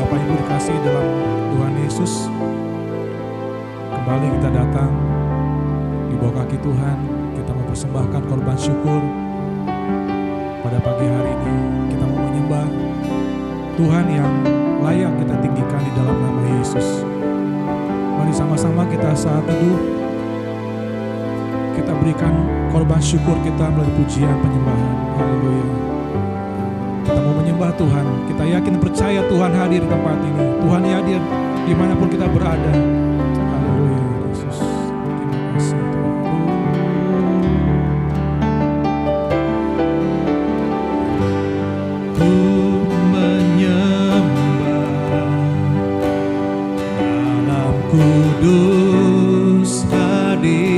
Bapak Ibu dikasihi dalam Tuhan Yesus, kembali kita datang di bawah kaki Tuhan. Kita mau persembahkan korban syukur pada pagi hari ini. Kita mau menyembah Tuhan yang layak kita tinggikan di dalam nama Yesus. Mari sama-sama kita saat teduh, kita berikan korban syukur kita melalui pujian penyembahan. Haleluya. Kita mau menyembah Tuhan. Kita yakin percaya Tuhan hadir di tempat ini. Tuhan hadir dimanapun kita berada. Haleluya Yesus. Terima kasih Tuhan. Ku menyembah dalam kudus hadirat-Mu.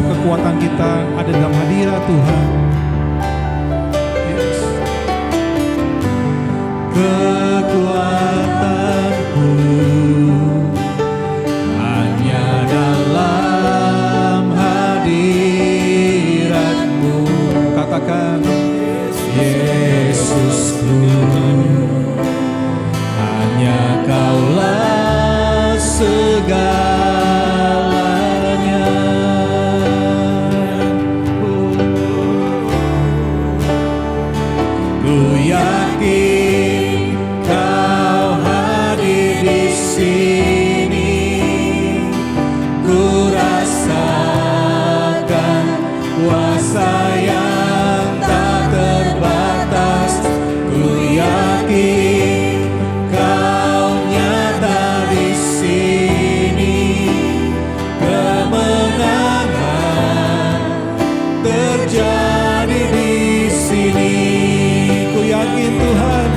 Kekuatan kita ada dalam hadirat Tuhan. Yes. Kekuatanku hanya dalam hadirat-Mu. Katakan Yesusku, hanya Kaulah segala. Terjadi di sini, ku yakin Tuhan.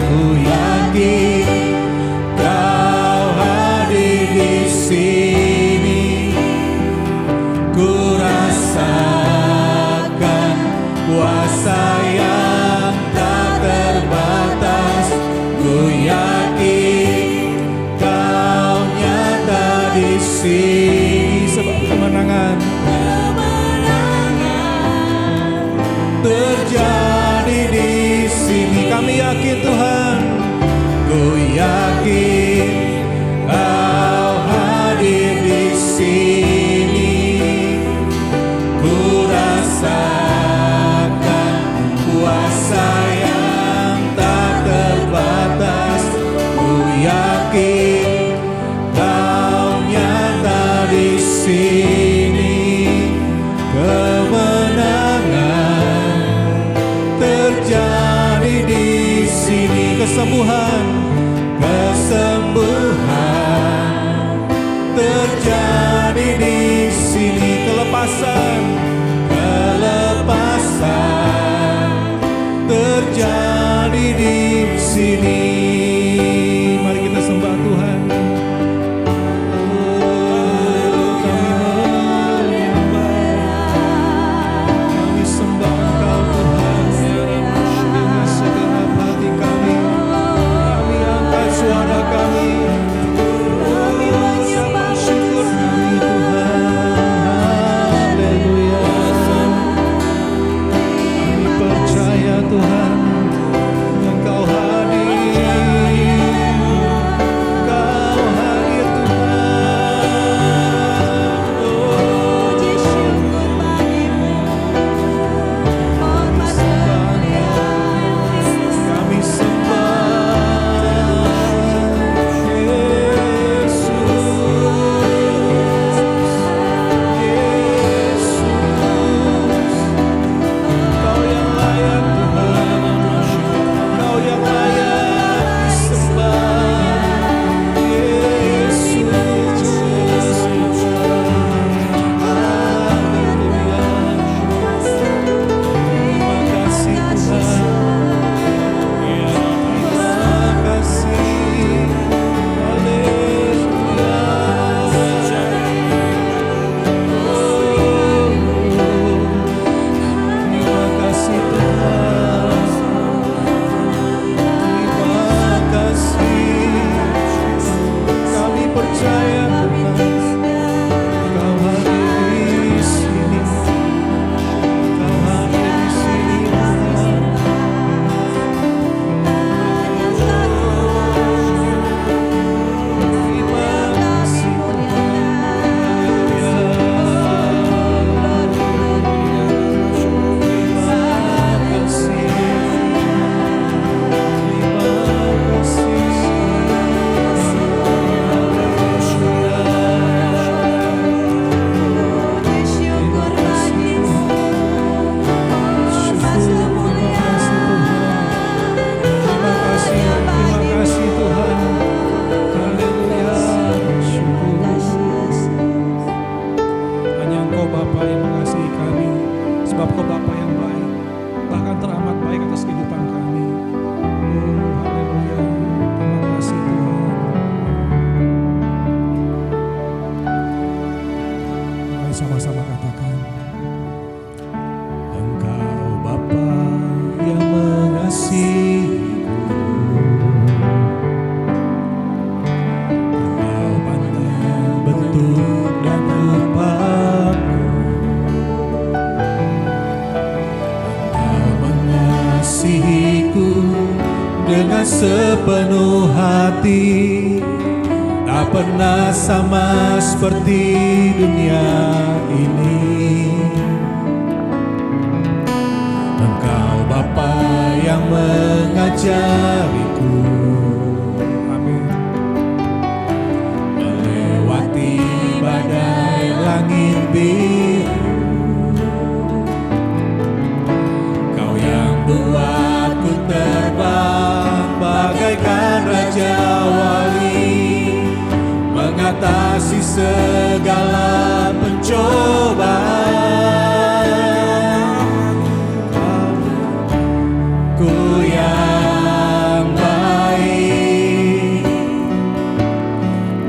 sepenuh hati, tak pernah sama seperti dunia ini. Engkau Bapa yang mengajariku, Amin. melewati badai langit biru. Kau yang buatku terbang bagaikan raja wali, mengatasi segala pencobaan. Ku yang baik,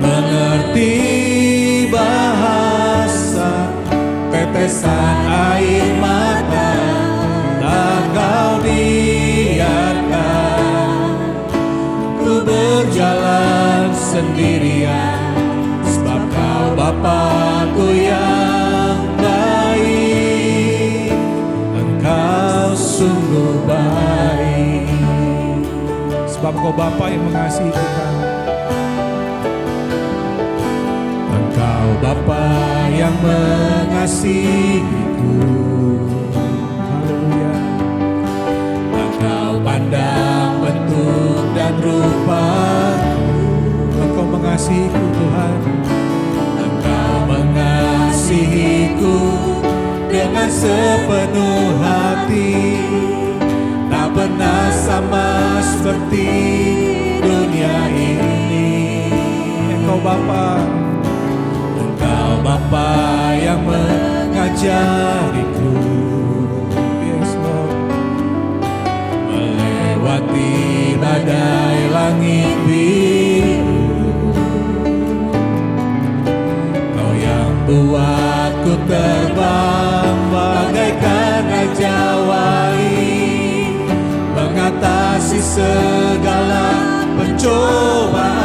mengerti bahasa tetesan air mata, tak kau biarkan ku berjalan sendirian, sebab kau Bapakku yang baik. Engkau sungguh baik, Sebab Kau Bapa yang mengasihi kita. Engkau Bapa yang mengasihiku. Haleluya. Engkau pandang bentuk dan rupaku. Engkau mengasihiku Tuhan. Engkau mengasihiku dengan sepenuh hati, tak pernah sama seperti dunia ini. Engkau Bapa, Engkau Bapa yang mengajariku, yes Lord. melewati badai langit biru. Kau yang buatku terbang bagaikan raja wali, mengatasi segala pencobaan.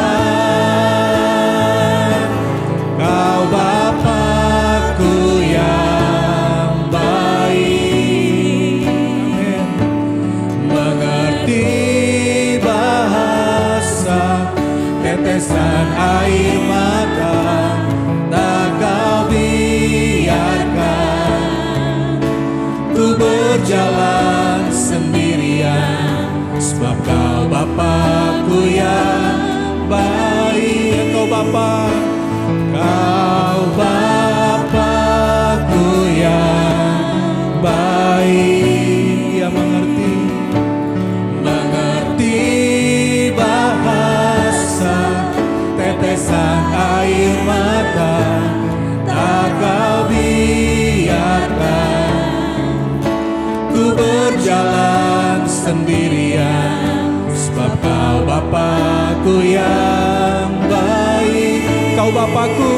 Kau Bapakku yang baik, mengerti bahasa tetesan air mata, tak kau biarkan ku berjalan sendirian, sebab kau Bapakku yang baik. Engkau Bapa, kau Bapakku yang baik, yang mengerti bahasa tetesan air mata, tak kau biarkan ku berjalan sendirian, sebab kau Bapakku yang baik. Kau Bapakku,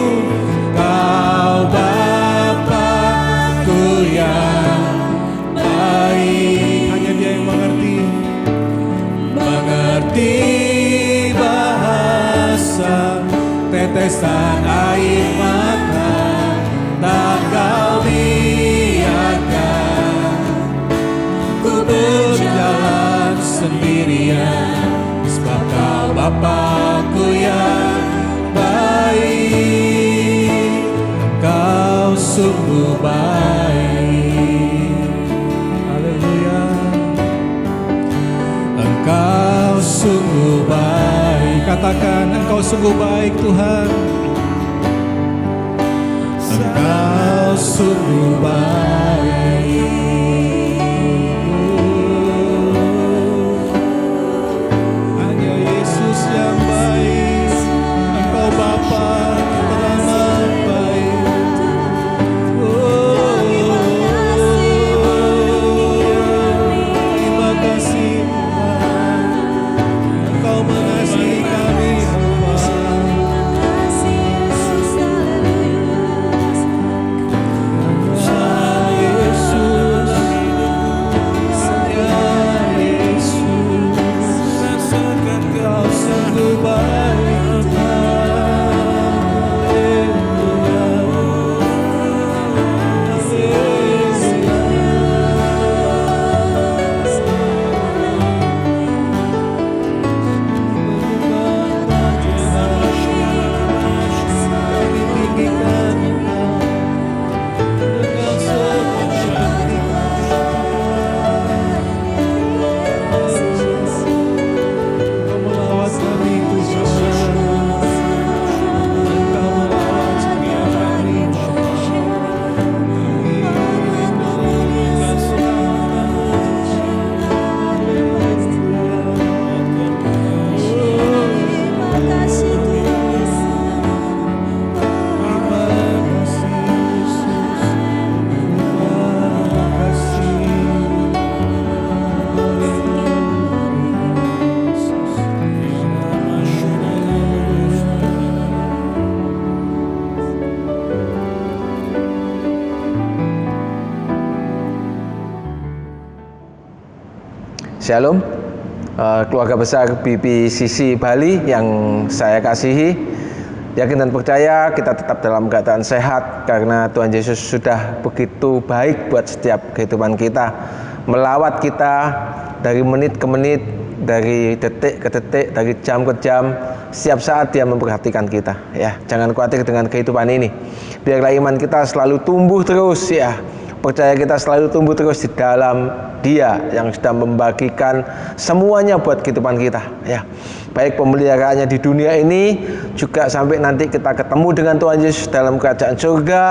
kau Bapakku yang baik. Hanya Dia yang mengerti bahasa tetesan air mata, tak kau biarkan ku berjalan sendirian, sebab kau Bapakku yang baik. Engkau sungguh baik. Haleluya. Engkau sungguh baik. Katakan Engkau sungguh baik Tuhan. Engkau sungguh baik. Hanya Yesus yang baik. Engkau Bapa teramat baik. Terima kasih Tuhan. Engkau mengasihi kami Bapa. Yesus Shalom, keluarga besar BPCC Bali yang saya kasihi. Yakin dan percaya kita tetap dalam keadaan sehat karena Tuhan Yesus sudah begitu baik buat setiap kehidupan kita, melawat kita dari menit ke menit, dari detik ke detik, dari jam ke jam. Setiap saat Dia memperhatikan kita. Ya, jangan khawatir dengan kehidupan ini. Biarlah iman kita selalu tumbuh terus, ya. Percaya kita selalu tumbuh terus di dalam Dia yang sudah membagikan semuanya buat kehidupan kita, ya. Baik pemeliharaannya di dunia ini, juga sampai nanti kita ketemu dengan Tuhan Yesus dalam kerajaan surga,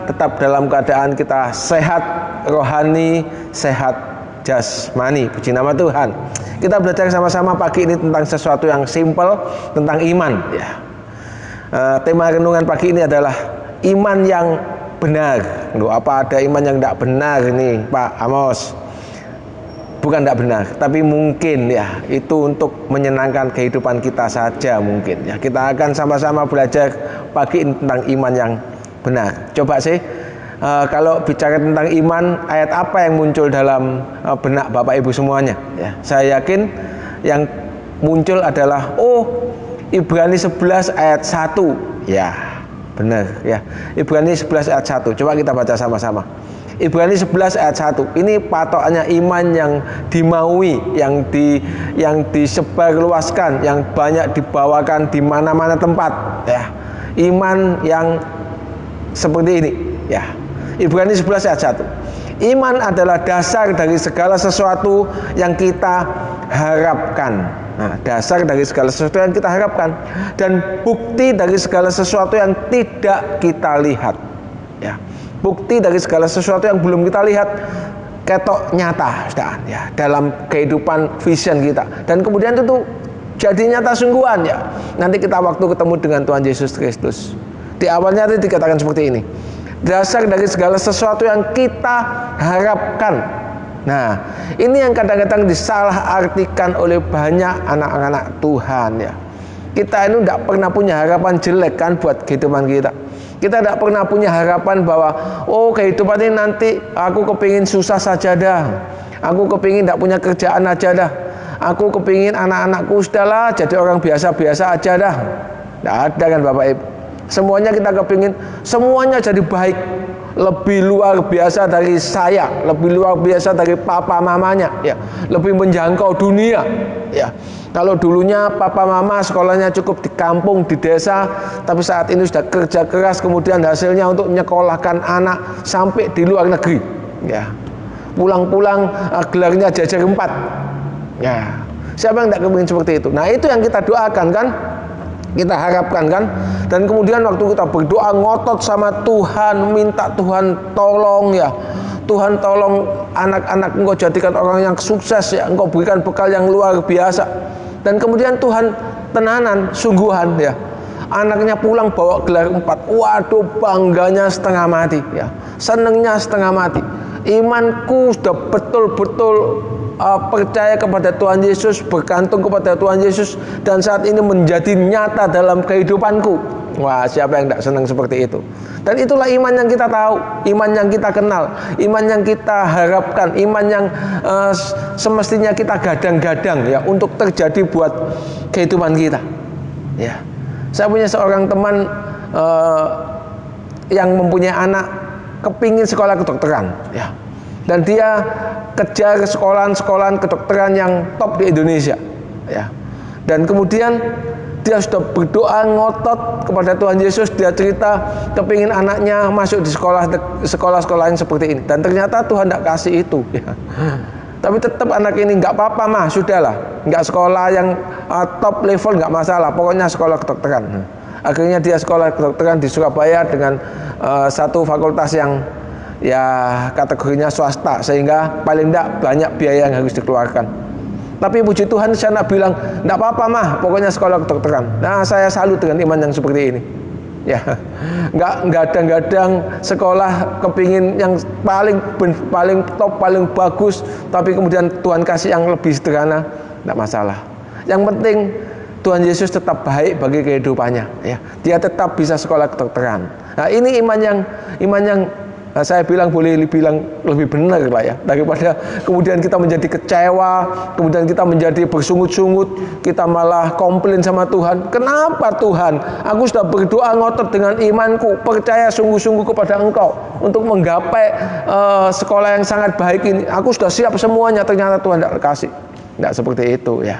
tetap dalam keadaan kita sehat rohani, sehat jasmani. Puji nama Tuhan. Kita belajar sama-sama pagi ini tentang sesuatu yang simpel, tentang iman, ya. Tema renungan pagi ini adalah iman yang benar. Loh, apa ada iman yang tidak benar ini, Pak Amos? Bukan tidak benar, tapi mungkin, ya, itu untuk menyenangkan kehidupan kita saja mungkin, ya. Kita akan sama-sama belajar pagi ini tentang iman yang benar. Coba sih, kalau bicara tentang iman, ayat apa yang muncul dalam benak Bapak Ibu semuanya, ya. Saya yakin yang muncul adalah Ibrani 11 ayat 1, ya. Benar, ya. Ibrani 11 ayat 1. Coba kita baca sama-sama. Ibrani 11 ayat 1. Ini patokannya iman yang dimaui, yang disebarluaskan, yang banyak dibawakan di mana-mana tempat, ya. Iman yang seperti ini, ya. Ibrani 11 ayat 1. Iman adalah dasar dari segala sesuatu yang kita harapkan. Nah, dasar dari segala sesuatu yang kita harapkan dan bukti dari segala sesuatu yang tidak kita lihat, ya. Bukti dari segala sesuatu yang belum kita lihat, ketok nyata, ya, dalam kehidupan vision kita, dan kemudian itu jadi nyata sungguhan, ya. Nanti kita waktu ketemu dengan Tuhan Yesus Kristus. Di awalnya tadi dikatakan seperti ini, dasar dari segala sesuatu yang kita harapkan. Nah, ini yang kadang-kadang disalahartikan oleh banyak anak-anak Tuhan, ya. Kita ini tidak pernah punya harapan jelek kan buat kehidupan kita. Kita tidak pernah punya harapan bahwa kehidupan ini nanti aku kepingin susah saja dah, aku kepingin tidak punya kerjaan aja dah, aku kepingin anak-anakku sudahlah jadi orang biasa-biasa aja dah. Tidak ada kan Bapak Ibu. Semuanya kita kepingin semuanya jadi baik, lebih luar biasa dari saya, lebih luar biasa dari papa mamanya, ya, lebih menjangkau dunia, ya. Kalau dulunya papa mama sekolahnya cukup di kampung, di desa, tapi saat ini sudah kerja keras, kemudian hasilnya untuk menyekolahkan anak sampai di luar negeri, ya. Pulang-pulang gelarnya jajar 4, ya. Siapa yang tidak kepingin seperti itu? Nah, itu yang kita doakan kan, kita harapkan kan. Dan kemudian waktu kita berdoa ngotot sama Tuhan, minta Tuhan tolong, ya, Tuhan tolong anak-anak Engkau jadikan orang yang sukses, ya, Engkau berikan bekal yang luar biasa. Dan kemudian Tuhan tenanan, sungguhan, ya, anaknya pulang bawa gelar 4. Waduh, bangganya setengah mati, ya, senengnya setengah mati. Imanku sudah betul-betul percaya kepada Tuhan Yesus, bergantung kepada Tuhan Yesus, dan saat ini menjadi nyata dalam kehidupanku. Wah, siapa yang tidak senang seperti itu? Dan itulah iman yang kita tahu, iman yang kita kenal, iman yang kita harapkan, iman yang semestinya kita gadang-gadang, ya, untuk terjadi buat kehidupan kita, ya. Saya punya seorang teman yang mempunyai anak kepingin sekolah kedokteran, ya. Dan dia kejar sekolahan-sekolahan kedokteran yang top di Indonesia, ya. Dan kemudian dia sudah berdoa ngotot kepada Tuhan Yesus. Dia cerita kepingin anaknya masuk di sekolah-sekolah yang seperti ini. Dan ternyata Tuhan tidak kasih itu, ya. Tapi tetap anak ini nggak apa-apa mah, sudahlah, nggak sekolah yang top level nggak masalah, pokoknya sekolah kedokteran. Akhirnya dia sekolah kedokteran di Surabaya dengan satu fakultas yang, ya, kategorinya swasta, sehingga paling tidak banyak biaya yang harus dikeluarkan. Tapi puji Tuhan, saya nak bilang tidak apa-apa mah, pokoknya sekolah kedokteran. Nah, saya salut dengan iman yang seperti ini, ya. Nggak gadang-gadang sekolah kepingin yang paling top, paling bagus, tapi kemudian Tuhan kasih yang lebih sederhana, tidak masalah. Yang penting Tuhan Yesus tetap baik bagi kehidupannya, ya. Dia tetap bisa sekolah kedokteran. Nah, ini iman yang Nah, saya boleh bilang lebih benar lah ya, daripada kemudian kita menjadi kecewa, kemudian kita menjadi bersungut-sungut, kita malah komplain sama Tuhan. Kenapa Tuhan? Aku sudah berdoa ngotot dengan imanku, percaya sungguh-sungguh kepada Engkau untuk menggapai sekolah yang sangat baik ini. Aku sudah siap semuanya, ternyata Tuhan tidak kasih. Tidak seperti itu ya.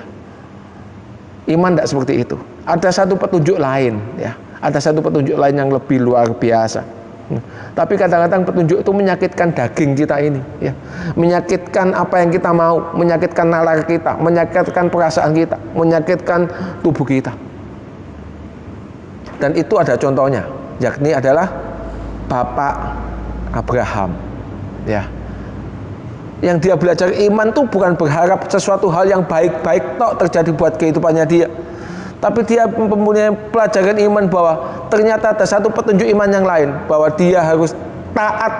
Iman tidak seperti itu. Ada satu petunjuk lain ya. Ada satu petunjuk lain yang lebih luar biasa. Tapi kadang-kadang petunjuk itu menyakitkan daging kita ini ya. Menyakitkan apa yang kita mau, menyakitkan nalar kita, menyakitkan perasaan kita, menyakitkan tubuh kita. Dan itu ada contohnya, yakni adalah Bapak Abraham ya. Yang dia belajar iman tuh bukan berharap sesuatu hal yang baik-baik tok terjadi buat kehidupannya dia, tapi dia mempunyai pelajaran iman bahwa ternyata ada satu petunjuk iman yang lain, bahwa dia harus taat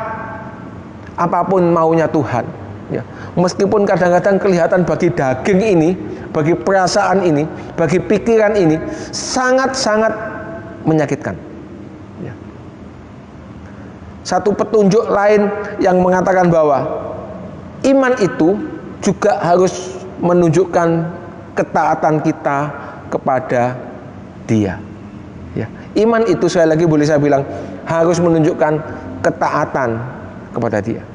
apapun maunya Tuhan ya. Meskipun kadang-kadang kelihatan bagi daging ini, bagi perasaan ini, bagi pikiran ini sangat-sangat menyakitkan ya. Satu petunjuk lain yang mengatakan bahwa iman itu juga harus menunjukkan ketaatan kita kepada Dia ya. Iman itu sekali lagi boleh saya bilang harus menunjukkan ketaatan kepada Dia.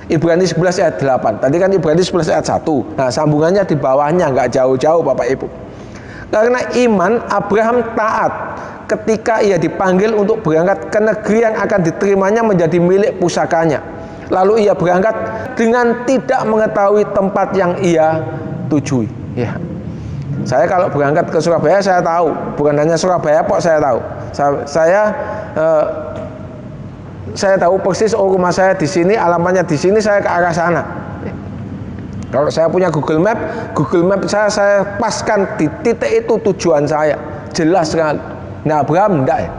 Ibrani 11 ayat 8. Tadi kan Ibrani 11 ayat 1. Nah, sambungannya di bawahnya, nggak jauh-jauh Bapak Ibu. Karena iman Abraham taat ketika ia dipanggil untuk berangkat ke negeri yang akan diterimanya menjadi milik pusakanya. Lalu ia berangkat dengan tidak mengetahui tempat yang ia tujui ya. Saya kalau berangkat ke Surabaya saya tahu, bukan hanya Surabaya kok saya tahu. Saya tahu persis rumah saya di sini, alamatnya di sini, saya ke arah sana. Kalau saya punya Google Map saya paskan di titik itu tujuan saya, jelas sekali. Nah, Abraham enggak ya.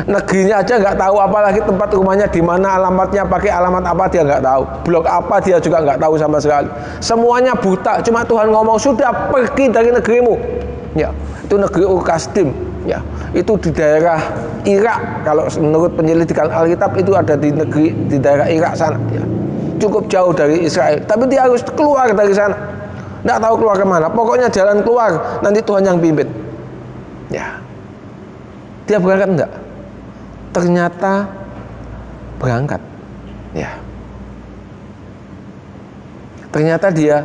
Negerinya aja nggak tahu, apalagi tempat rumahnya di mana, alamatnya pakai alamat apa dia nggak tahu, blok apa dia juga nggak tahu sama sekali. Semuanya buta, cuma Tuhan ngomong sudah pergi dari negerimu. Ya, itu negeri Ur-Kasdim. Ya, itu di daerah Irak. Kalau menurut penyelidikan Alkitab itu ada di daerah Irak sana. Ya, cukup jauh dari Israel. Tapi dia harus keluar dari sana. Nggak tahu keluar kemana. Pokoknya jalan keluar nanti Tuhan yang pimpin. Ya. Dia berangkat enggak? Ternyata berangkat ya. Ternyata dia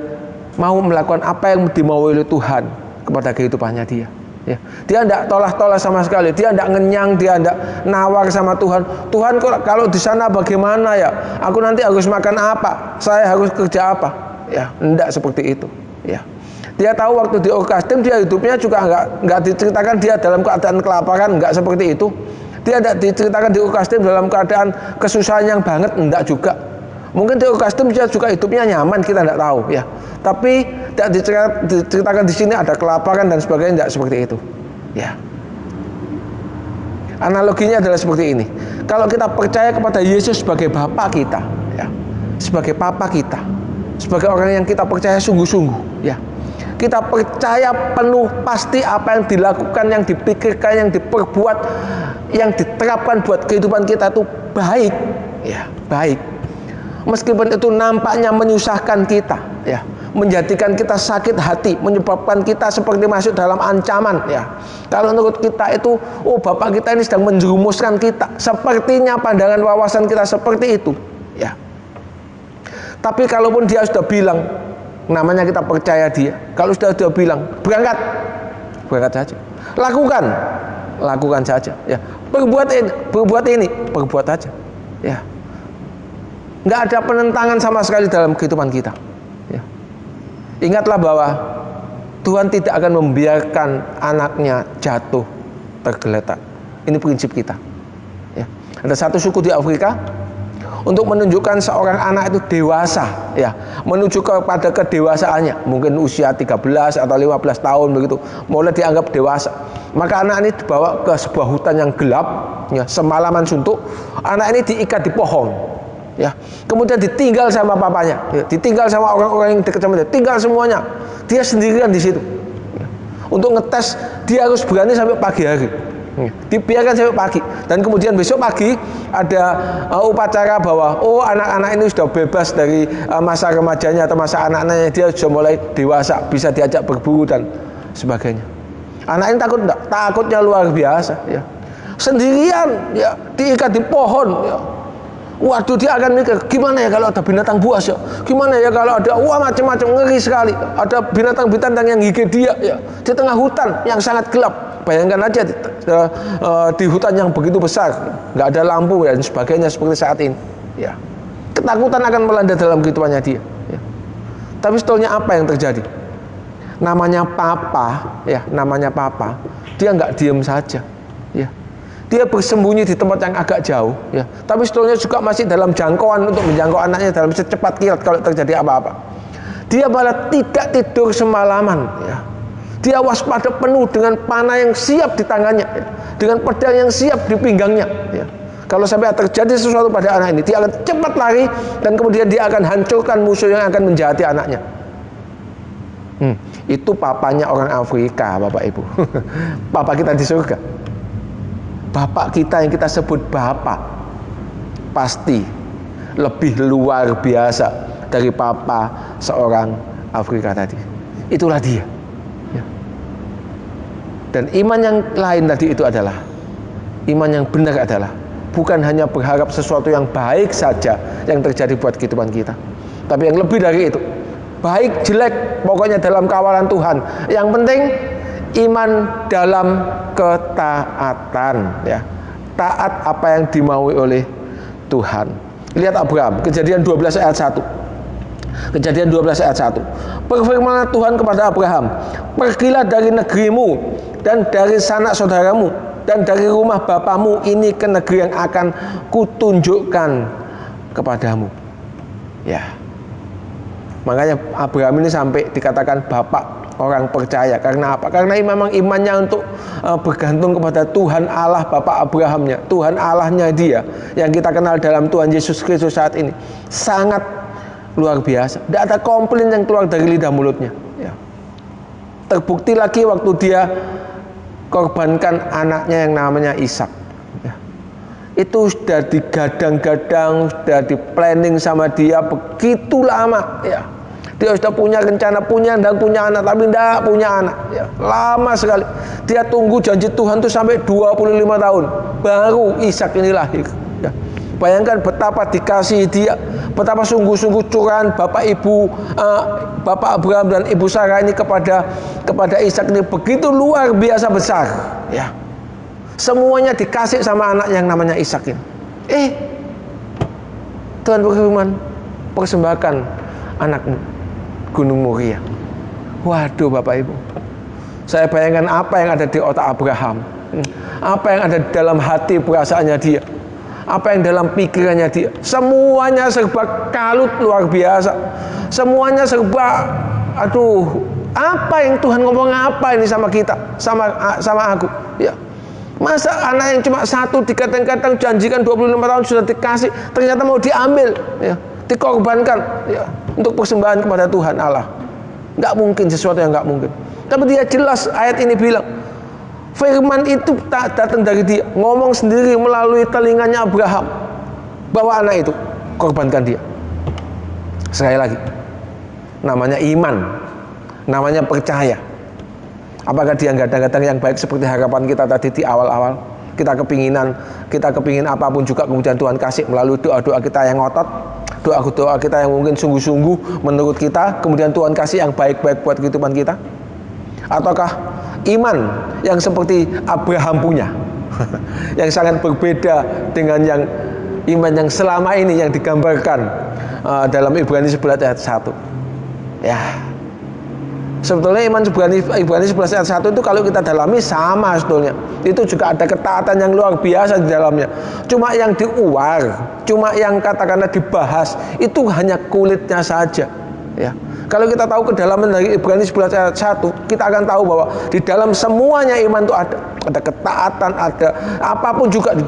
mau melakukan apa yang dimaui oleh Tuhan kepada kehidupannya dia ya. Dia enggak tolak-tolak sama sekali, dia enggak ngenyang, dia enggak nawar sama Tuhan. Tuhan, kalau di sana bagaimana ya? Aku nanti harus makan apa? Saya harus kerja apa? Ya, enggak seperti itu ya. Dia tahu waktu di Ur-Kasdim dia hidupnya juga enggak diceritakan dia dalam keadaan kelaparan, enggak seperti itu. Dia tidak diceritakan di Ur-Kasdim dalam keadaan kesusahan yang banget, enggak juga. Mungkin di Ur-Kasdim dia juga hidupnya nyaman, kita enggak tahu ya. Tapi tidak diceritakan di sini ada kelaparan dan sebagainya, enggak seperti itu. Ya. Analoginya adalah seperti ini. Kalau kita percaya kepada Yesus sebagai Bapa kita, ya, sebagai Papa kita, sebagai orang yang kita percaya sungguh-sungguh, ya. Kita percaya penuh pasti apa yang dilakukan, yang dipikirkan, yang diperbuat, yang diterapkan buat kehidupan kita itu baik, ya, baik. Meskipun itu nampaknya menyusahkan kita, ya, menjadikan kita sakit hati, menyebabkan kita seperti masuk dalam ancaman, ya. Kalau menurut kita itu, oh Bapak kita ini sedang menjerumuskan kita, sepertinya pandangan wawasan kita seperti itu, ya. Tapi kalaupun dia sudah bilang, namanya kita percaya dia. Kalau sudah bilang berangkat saja. Lakukan saja. Ya, berbuat ini, berbuat saja. Ya, nggak ada penentangan sama sekali dalam kehidupan kita. Ya. Ingatlah bahwa Tuhan tidak akan membiarkan anaknya jatuh tergeletak. Ini prinsip kita. Ya. Ada satu suku di Afrika. Untuk menunjukkan seorang anak itu dewasa, ya, menuju kepada kedewasaannya, mungkin usia 13 atau 15 tahun begitu, mulai dianggap dewasa. Maka anak ini dibawa ke sebuah hutan yang gelap, ya, semalaman suntuk. Anak ini diikat di pohon, ya, kemudian ditinggal sama papanya, ya, ditinggal sama orang-orang yang dekat sama dia, tinggal semuanya, dia sendirian di situ. Ya. Untuk ngetes dia harus berani sampai pagi hari. Dibiarkan sampai pagi, dan kemudian besok pagi ada upacara bahwa anak-anak ini sudah bebas dari masa remajanya atau masa anak-anaknya, dia sudah mulai dewasa, bisa diajak berburu dan sebagainya. Anak ini takut enggak? Takutnya luar biasa, ya. Sendirian, ya, diikat di pohon, ya. Waduh, dia akan mikir, gimana ya kalau ada binatang buas, ya? Gimana ya kalau ada macam-macam, ngeri sekali. Ada binatang-binatang yang gigit dia, ya, di tengah hutan yang sangat gelap. Bayangkan aja di hutan yang begitu besar, nggak ada lampu dan sebagainya seperti saat ini. Ya, ketakutan akan melanda dalam kehidupannya dia. Ya. Tapi sebetulnya apa yang terjadi? Namanya papa, ya, namanya papa. Dia nggak diem saja, ya. Dia bersembunyi di tempat yang agak jauh, ya. Tapi sebetulnya juga masih dalam jangkauan untuk menjangkau anaknya dalam secepat kilat kalau terjadi apa-apa. Dia malah tidak tidur semalaman, ya. Dia waspada penuh dengan panah yang siap di tangannya, ya. Dengan pedang yang siap di pinggangnya, ya. Kalau sampai terjadi sesuatu pada anak ini, dia akan cepat lari dan kemudian dia akan hancurkan musuh yang akan menjahati anaknya. Itu papanya orang Afrika, Bapak Ibu. Papa kita di surga. Bapak kita yang kita sebut Bapak pasti lebih luar biasa dari papa seorang Afrika tadi. Itulah dia, ya. Dan iman yang lain tadi itu adalah iman yang benar, adalah bukan hanya berharap sesuatu yang baik saja yang terjadi buat kehidupan kita, tapi yang lebih dari itu, baik jelek pokoknya dalam kawalan Tuhan. Yang penting iman dalam ketaatan, ya. Taat apa yang dimaui oleh Tuhan. Lihat Abraham, Kejadian 12 ayat 1. Kejadian 12 ayat 1. Berfirmanlah Tuhan kepada Abraham, pergilah dari negerimu dan dari sanak saudaramu dan dari rumah bapamu ini ke negeri yang akan kutunjukkan kepadamu. Ya. Makanya Abraham ini sampai dikatakan bapak orang percaya. Karena apa? Karena memang imannya untuk bergantung kepada Tuhan Allah Bapak Abrahamnya, Tuhan Allahnya dia yang kita kenal dalam Tuhan Yesus Kristus saat ini sangat luar biasa. Tidak ada komplain yang keluar dari lidah mulutnya, ya. Terbukti lagi waktu dia korbankan anaknya yang namanya Ishak, ya. Itu sudah digadang-gadang, sudah di planning sama dia begitu lama, ya. Dia sudah punya rencana, punya anak, tapi tidak punya anak, ya. Lama sekali. Dia tunggu janji Tuhan itu sampai 25 tahun baru Ishak ini lahir, ya. Bayangkan betapa dikasihi dia, betapa sungguh-sungguh curahan Bapak Abraham dan Ibu Sarah ini kepada Ishak ini begitu luar biasa besar, ya. Semuanya dikasih sama anak yang namanya Ishak ini. Tuhan berfirman, persembahkan anakmu Gunung Moria. Waduh Bapak Ibu, saya bayangkan apa yang ada di otak Abraham, apa yang ada di dalam hati perasaannya dia, apa yang dalam pikirannya dia. Semuanya serba kalut luar biasa. Semuanya serba, aduh, apa yang Tuhan ngomong apa ini sama kita, sama aku, ya. Masa anak yang cuma satu dikatakan janjikan 25 tahun sudah dikasih, ternyata mau diambil, ya, dikorbankan, ya, untuk persembahan kepada Tuhan Allah. Nggak mungkin, sesuatu yang nggak mungkin. Tapi dia jelas ayat ini bilang, firman itu tak datang dari dia, ngomong sendiri melalui telinganya Abraham bahwa anak itu korbankan dia. Sekali lagi, namanya iman, namanya percaya. Apakah dia gadang-gadang yang baik seperti harapan kita tadi di awal-awal? Kita kepingin apapun juga kemudian Tuhan kasih melalui doa-doa kita yang ngotot, doa-doa kita yang mungkin sungguh-sungguh menurut kita, kemudian Tuhan kasih yang baik-baik buat kehidupan kita? Ataukah iman yang seperti Abraham punya, yang sangat berbeda dengan yang iman yang selama ini yang digambarkan dalam Ibrani 11 ayat 1? Ya, sebetulnya iman Ibrani 11 ayat 1 itu kalau kita dalami sama sebetulnya. Itu juga ada ketaatan yang luar biasa di dalamnya. Cuma yang diuar, cuma yang katakanlah dibahas, itu hanya kulitnya saja, ya. Kalau kita tahu kedalaman dari Ibrani 11 ayat 1, kita akan tahu bahwa di dalam semuanya iman itu ada ketaatan, ada apapun juga di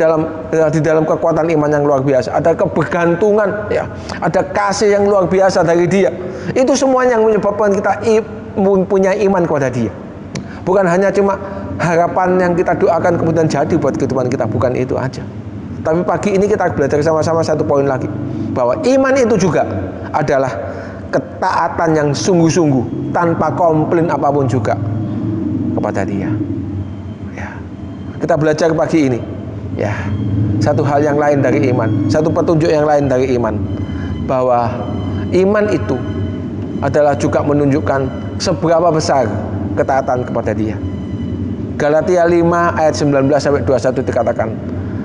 dalam kekuatan iman yang luar biasa, ada kebergantungan, ya, ada kasih yang luar biasa dari dia. Itu semuanya yang menyebabkan kita punya iman kepada dia. Bukan hanya cuma harapan yang kita doakan kemudian jadi buat kehidupan kita, bukan itu aja. Tapi pagi ini kita belajar sama-sama satu poin lagi, bahwa iman itu juga adalah ketaatan yang sungguh-sungguh tanpa komplain apapun juga kepada Dia. Ya. Kita belajar pagi ini, ya, satu hal yang lain dari iman, satu petunjuk yang lain dari iman, bahwa iman itu adalah juga menunjukkan seberapa besar ketaatan kepada Dia. Galatia 5 ayat 19 sampai 21 dikatakan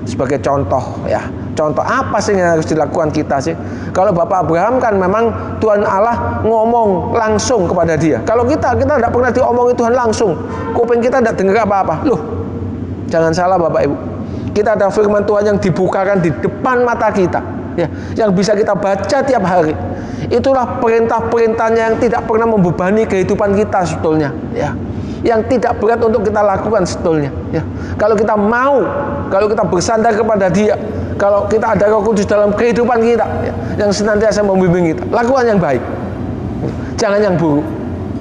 sebagai contoh, ya. Contoh apa sih yang harus dilakukan kita sih? Kalau Bapak Abraham kan memang Tuhan Allah ngomong langsung kepada dia. Kalau kita tidak pernah diomongi Tuhan langsung. Kuping kita tidak dengar apa-apa. Loh, jangan salah Bapak Ibu. Kita ada firman Tuhan yang dibukakan di depan mata kita, ya, yang bisa kita baca tiap hari. Itulah perintah-perintahnya yang tidak pernah membebani kehidupan kita sebetulnya, ya. Yang tidak berat untuk kita lakukan sebetulnya, ya. Kalau kita mau, kalau kita bersandar kepada Dia, kalau kita ada Roh Kudus dalam kehidupan kita, ya, yang senantiasa membimbing kita, lakukan yang baik, jangan yang buruk,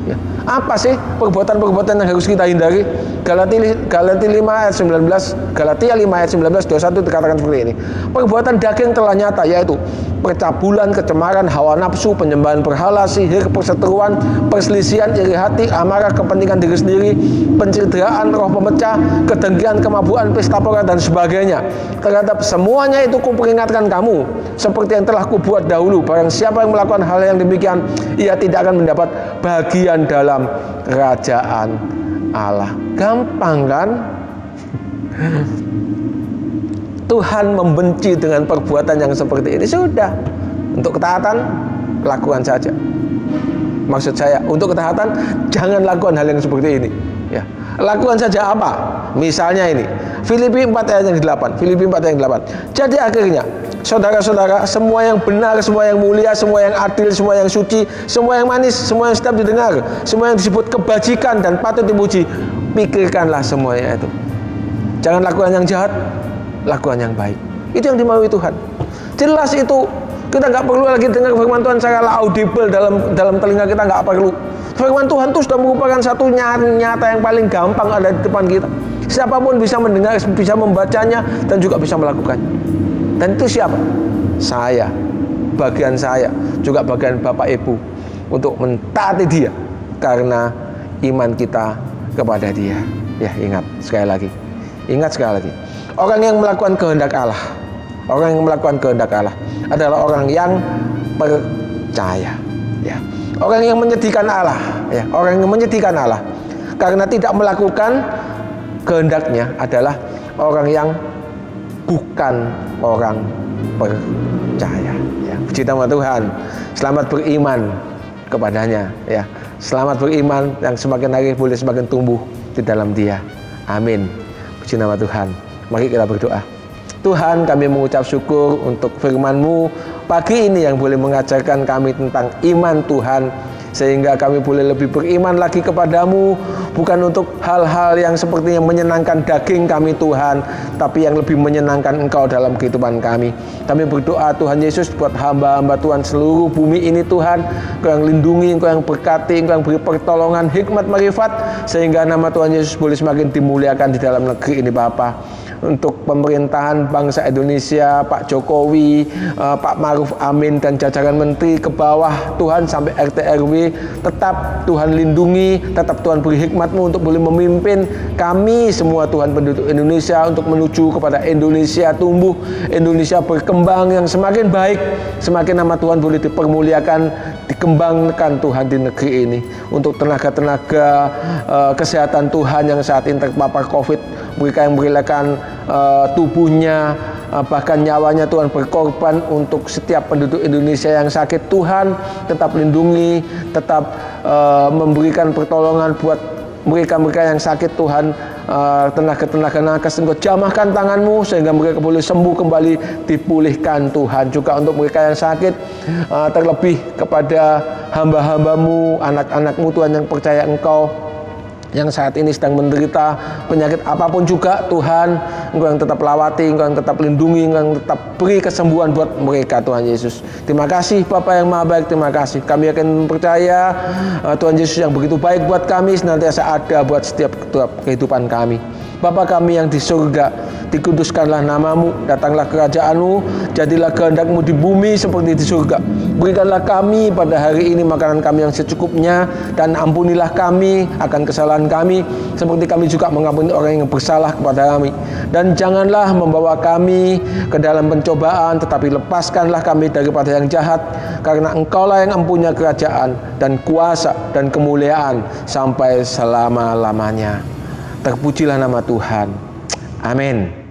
ya. Apa sih perbuatan-perbuatan yang harus kita hindari? Galatia 5 ayat 19, Galatia 5 ayat 19 21 dikatakan seperti ini. Perbuatan daging telah nyata, yaitu percabulan, kecemaran, hawa nafsu, penyembahan berhala, sihir, perseteruan, perselisihan, iri hati, amarah, kepentingan diri sendiri, pencitraan, roh pemecah, kedengkian, kemabukan, pesta pora, dan sebagainya. Terhadap semuanya itu kuperingatkan kamu, seperti yang telah kubuat dahulu. Barang siapa yang melakukan hal yang demikian, ia tidak akan mendapat bagian dalam kerajaan Allah. Gampang kan? Tuhan membenci dengan perbuatan yang seperti ini. Sudah, untuk ketaatan lakukan saja. Maksud saya, untuk ketaatan jangan lakukan hal yang seperti ini, ya. Lakukan saja apa? Misalnya ini, Filipi 4 ayat yang 8. Filipi 4 ayat yang 8. Jadi akhirnya, saudara-saudara, semua yang benar, semua yang mulia, semua yang adil, semua yang suci, semua yang manis, semua yang sedap didengar, semua yang disebut kebajikan dan patut dipuji, pikirkanlah semuanya itu. Jangan lakukan yang jahat, lakukan yang baik. Itu yang dimaui Tuhan. Jelas itu, kita nggak perlu lagi dengar firman Tuhan secara audible dalam telinga kita, nggak perlu. Firman Tuhan itu sudah merupakan satu nyata yang paling gampang ada di depan kita. Siapapun bisa mendengar, bisa membacanya, dan juga bisa melakukannya. Dan itu siapa? Saya, bagian saya, juga bagian Bapak Ibu, untuk mentaati Dia karena iman kita kepada Dia. Ya, ingat sekali lagi. Orang yang melakukan kehendak Allah, orang yang melakukan kehendak Allah adalah orang yang percaya, ya. Orang yang menyedihkan Allah, ya. Orang yang menyedihkan Allah karena tidak melakukan kehendaknya adalah orang yang bukan orang percaya, ya. Puji nama Tuhan. Selamat beriman kepadanya, ya. Selamat beriman yang semakin hari boleh semakin tumbuh di dalam Dia. Amin. Puji nama Tuhan. Mari kita berdoa. Tuhan, kami mengucap syukur untuk firman-Mu pagi ini yang boleh mengajarkan kami tentang iman Tuhan, sehingga kami boleh lebih beriman lagi kepadamu, bukan untuk hal-hal yang sepertinya menyenangkan daging kami Tuhan, tapi yang lebih menyenangkan Engkau dalam kehidupan kami. Kami berdoa Tuhan Yesus buat hamba-hamba Tuhan seluruh bumi ini Tuhan, Engkau yang lindungi, Engkau yang berkati, Engkau yang beri pertolongan, hikmat, marifat, sehingga nama Tuhan Yesus boleh semakin dimuliakan di dalam negeri ini Bapa. Untuk pemerintahan bangsa Indonesia, Pak Jokowi, Pak Maruf Amin, dan jajaran menteri ke bawah Tuhan sampai RT RW, tetap Tuhan lindungi, tetap Tuhan beri hikmat-Mu untuk boleh memimpin kami semua Tuhan penduduk Indonesia untuk menuju kepada Indonesia tumbuh, Indonesia berkembang yang semakin baik, semakin nama Tuhan boleh dipermuliakan, dikembangkan Tuhan di negeri ini. Untuk tenaga-tenaga kesehatan Tuhan yang saat ini terpapar COVID, mereka yang merelakan tubuhnya, bahkan nyawanya Tuhan berkorban untuk setiap penduduk Indonesia yang sakit, Tuhan tetap lindungi, tetap memberikan pertolongan buat mereka-mereka yang sakit Tuhan. Tenaga-tenaga nakes, Engkau jamahkan tangan-Mu sehingga mereka boleh sembuh kembali, dipulihkan Tuhan. Juga untuk mereka yang sakit, terlebih kepada hamba-hamba-Mu, anak-anak-Mu Tuhan yang percaya Engkau, yang saat ini sedang menderita penyakit apapun juga, Tuhan, Engkau yang tetap lawati, Engkau yang tetap lindungi, Engkau yang tetap beri kesembuhan buat mereka, Tuhan Yesus. Terima kasih Bapa yang Maha Baik, terima kasih. Kami akan percaya Tuhan Yesus yang begitu baik buat kami senantiasa ada buat setiap kehidupan kami. Bapa kami yang di surga, dikuduskanlah namamu, datanglah kerajaan-Mu, jadilah kehendak-Mu di bumi seperti di surga. Berikanlah kami pada hari ini makanan kami yang secukupnya, dan ampunilah kami akan kesalahan kami, seperti kami juga mengampuni orang yang bersalah kepada kami. Dan janganlah membawa kami ke dalam pencobaan, tetapi lepaskanlah kami daripada yang jahat, karena Engkaulah yang mempunyai kerajaan dan kuasa dan kemuliaan sampai selama-lamanya. Terpujilah nama Tuhan. Amin.